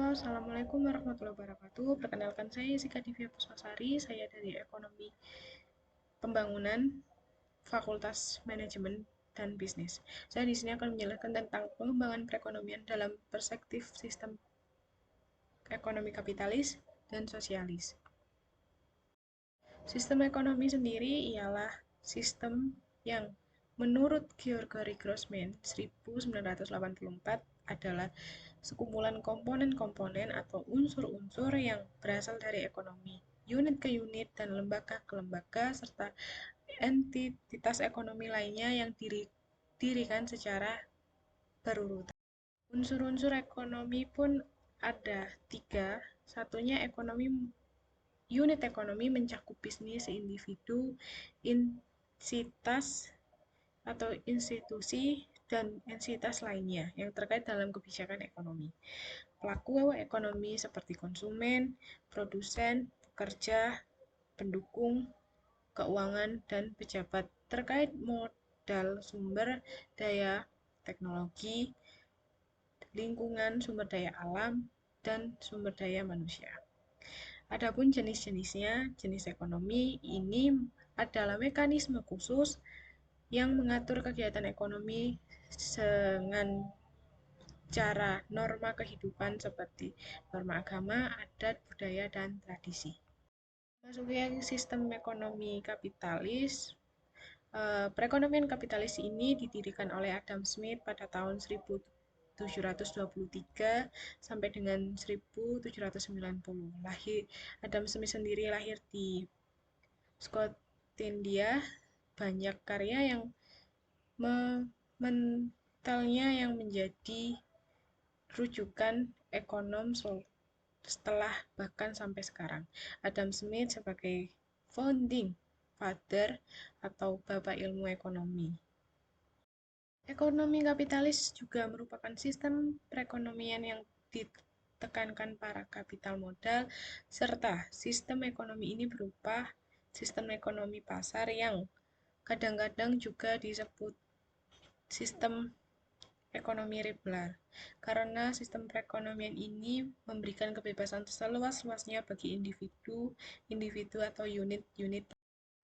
Halo, Assalamualaikum warahmatullahi wabarakatuh. Perkenalkan saya Jessica Divya Pusmasari, saya dari Ekonomi Pembangunan, Fakultas Manajemen dan Bisnis. Saya di sini akan menjelaskan tentang pengembangan perekonomian dalam perspektif sistem ekonomi kapitalis dan sosialis. Sistem ekonomi sendiri ialah sistem yang menurut Gregory Grossman 1984 adalah sekumpulan komponen-komponen atau unsur-unsur yang berasal dari ekonomi, unit ke unit dan lembaga ke lembaga, serta entitas ekonomi lainnya yang didirikan secara berurutan. Unsur-unsur ekonomi pun ada tiga. Satunya unit ekonomi mencakup bisnis individu, entitas atau institusi, dan entitas lainnya yang terkait dalam kebijakan ekonomi. Pelaku ekonomi seperti konsumen, produsen, pekerja, pendukung, keuangan, dan pejabat terkait modal sumber daya teknologi, lingkungan, sumber daya alam, dan sumber daya manusia. Adapun jenis-jenisnya, jenis ekonomi ini adalah mekanisme khusus yang mengatur kegiatan ekonomi dengan cara norma kehidupan seperti norma agama, adat, budaya, dan tradisi. Masuknya sistem ekonomi kapitalis. Perekonomian kapitalis ini didirikan oleh Adam Smith pada tahun 1723 sampai dengan 1790. Adam Smith sendiri lahir di Skotlandia. Banyak karya yang mentalnya yang menjadi rujukan ekonom setelah bahkan sampai sekarang. Adam Smith sebagai founding father atau bapak ilmu ekonomi. Ekonomi kapitalis juga merupakan sistem perekonomian yang ditekankan para kapital modal, serta sistem ekonomi ini berupa sistem ekonomi pasar yang kadang-kadang juga disebut sistem ekonomi reguler, karena sistem perekonomian ini memberikan kebebasan seluas-luasnya bagi individu atau unit-unit.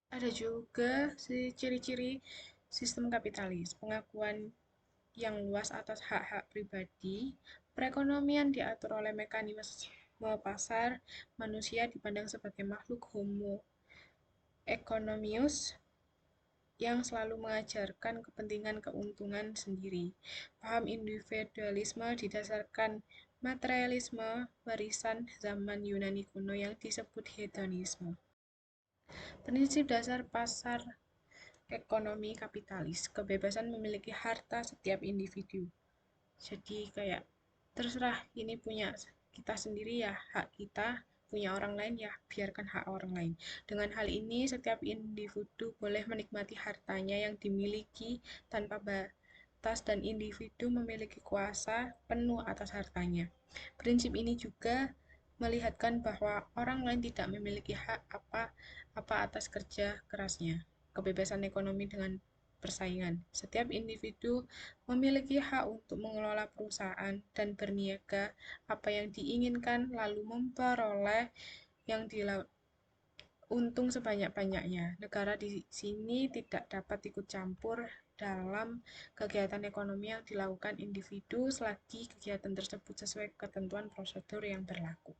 Ada juga ciri-ciri sistem kapitalis, pengakuan yang luas atas hak-hak pribadi, perekonomian diatur oleh mekanisme pasar, manusia dipandang sebagai makhluk homo economius yang selalu mengajarkan kepentingan keuntungan sendiri. Paham individualisme didasarkan materialisme warisan zaman Yunani kuno yang disebut hedonisme. Prinsip dasar pasar ekonomi kapitalis, kebebasan memiliki harta setiap individu. Jadi kayak terserah ini punya kita sendiri ya, hak kita, punya orang lain ya biarkan hak orang lain. Dengan hal ini setiap individu boleh menikmati hartanya yang dimiliki tanpa batas dan individu memiliki kuasa penuh atas hartanya. Prinsip ini juga melihatkan bahwa orang lain tidak memiliki hak apa atas kerja kerasnya. Kebebasan ekonomi dengan persaingan. Setiap individu memiliki hak untuk mengelola perusahaan dan berniaga apa yang diinginkan lalu memperoleh yang untung sebanyak-banyaknya. Negara di sini tidak dapat ikut campur dalam kegiatan ekonomi yang dilakukan individu selagi kegiatan tersebut sesuai ketentuan prosedur yang berlaku.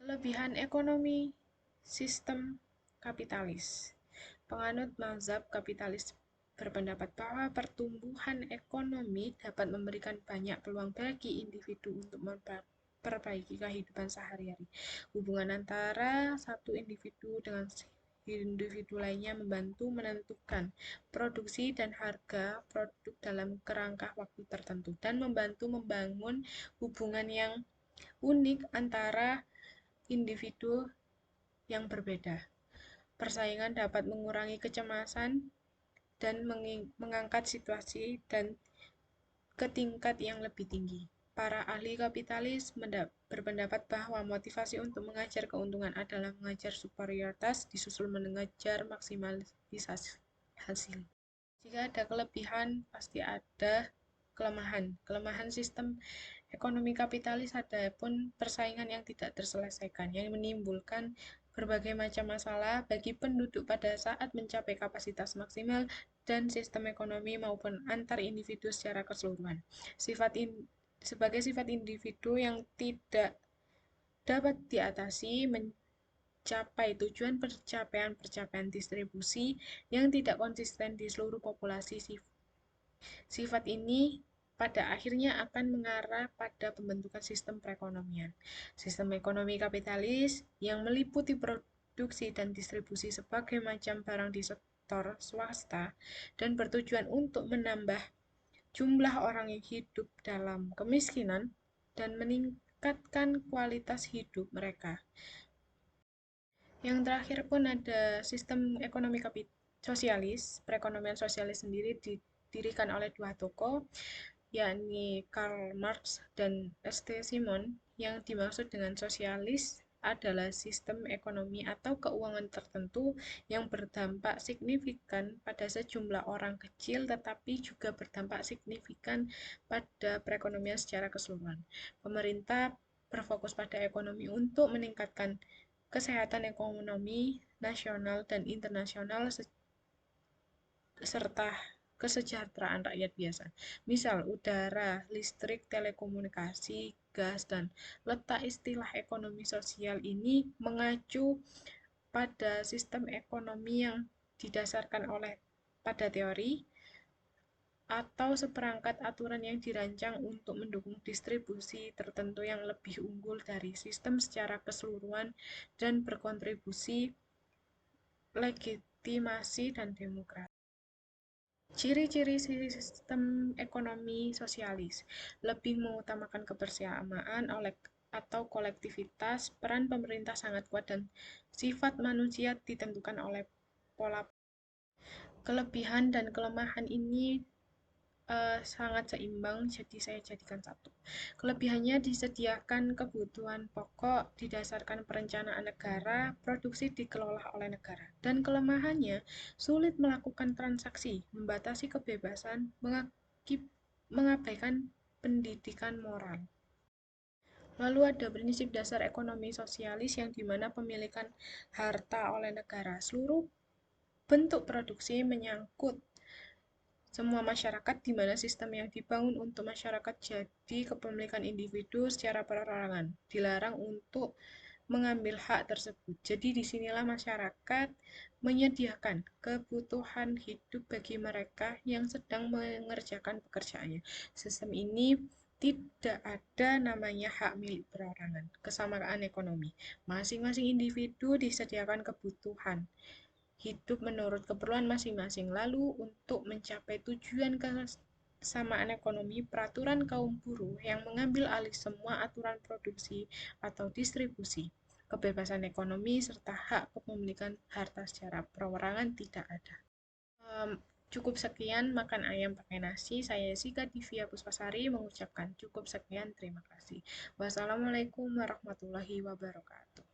Kelebihan ekonomi sistem kapitalis. Penganut mazhab kapitalis berpendapat bahwa pertumbuhan ekonomi dapat memberikan banyak peluang bagi individu untuk memperbaiki kehidupan sehari-hari. Hubungan antara satu individu dengan individu lainnya membantu menentukan produksi dan harga produk dalam kerangka waktu tertentu dan membantu membangun hubungan yang unik antara individu yang berbeda. Persaingan dapat mengurangi kecemasan dan mengangkat situasi dan ke tingkat yang lebih tinggi. Para ahli kapitalis berpendapat bahwa motivasi untuk mengejar keuntungan adalah mengejar superioritas disusul mengejar maksimalisasi hasil. Jika ada kelebihan, pasti ada kelemahan. Kelemahan sistem ekonomi kapitalis ada pun persaingan yang tidak terselesaikan, yang menimbulkan berbagai macam masalah bagi penduduk pada saat mencapai kapasitas maksimal dan sistem ekonomi maupun antar individu secara keseluruhan. Sebagai sifat individu yang tidak dapat diatasi mencapai tujuan pencapaian distribusi yang tidak konsisten di seluruh populasi. Sifat ini pada akhirnya akan mengarah pada pembentukan sistem perekonomian. Sistem ekonomi kapitalis yang meliputi produksi dan distribusi sebagai macam barang di sektor swasta dan bertujuan untuk menambah jumlah orang yang hidup dalam kemiskinan dan meningkatkan kualitas hidup mereka. Yang terakhir pun ada sistem ekonomi sosialis. Perekonomian sosialis sendiri didirikan oleh dua tokoh, yakni Karl Marx dan St. Simon. Yang dimaksud dengan sosialis adalah sistem ekonomi atau keuangan tertentu yang berdampak signifikan pada sejumlah orang kecil, tetapi juga berdampak signifikan pada perekonomian secara keseluruhan. Pemerintah berfokus pada ekonomi untuk meningkatkan kesehatan ekonomi nasional dan internasional serta kesejahteraan rakyat biasa. Misal udara, listrik, telekomunikasi, gas, dan letak istilah ekonomi sosial ini mengacu pada sistem ekonomi yang didasarkan pada teori atau seperangkat aturan yang dirancang untuk mendukung distribusi tertentu yang lebih unggul dari sistem secara keseluruhan dan berkontribusi legitimasi dan demokrasi. Ciri-ciri sistem ekonomi sosialis lebih mengutamakan kebersamaan atau kolektivitas, peran pemerintah sangat kuat dan sifat manusia ditentukan oleh pola. Kelebihan dan kelemahan ini sangat seimbang, jadi saya jadikan satu. Kelebihannya disediakan kebutuhan pokok didasarkan perencanaan negara, produksi dikelola oleh negara. Dan kelemahannya sulit melakukan transaksi, membatasi kebebasan, mengabaikan pendidikan moral. Lalu ada prinsip dasar ekonomi sosialis yang dimana pemilikan harta oleh negara. Seluruh bentuk produksi menyangkut semua masyarakat, di mana sistem yang dibangun untuk masyarakat jadi kepemilikan individu secara perorangan, dilarang untuk mengambil hak tersebut. Jadi disinilah masyarakat menyediakan kebutuhan hidup bagi mereka yang sedang mengerjakan pekerjaannya. Sistem ini tidak ada namanya hak milik perorangan, kesamaan ekonomi. Masing-masing individu disediakan kebutuhan hidup menurut keperluan masing-masing. Lalu untuk mencapai tujuan kesamaan ekonomi, peraturan kaum buruh yang mengambil alih semua aturan produksi atau distribusi, kebebasan ekonomi, serta hak kepemilikan harta secara perorangan tidak ada. Cukup sekian makan ayam pakai nasi. Saya Sika Divya Puspasari mengucapkan cukup sekian, terima kasih. Wassalamualaikum warahmatullahi wabarakatuh.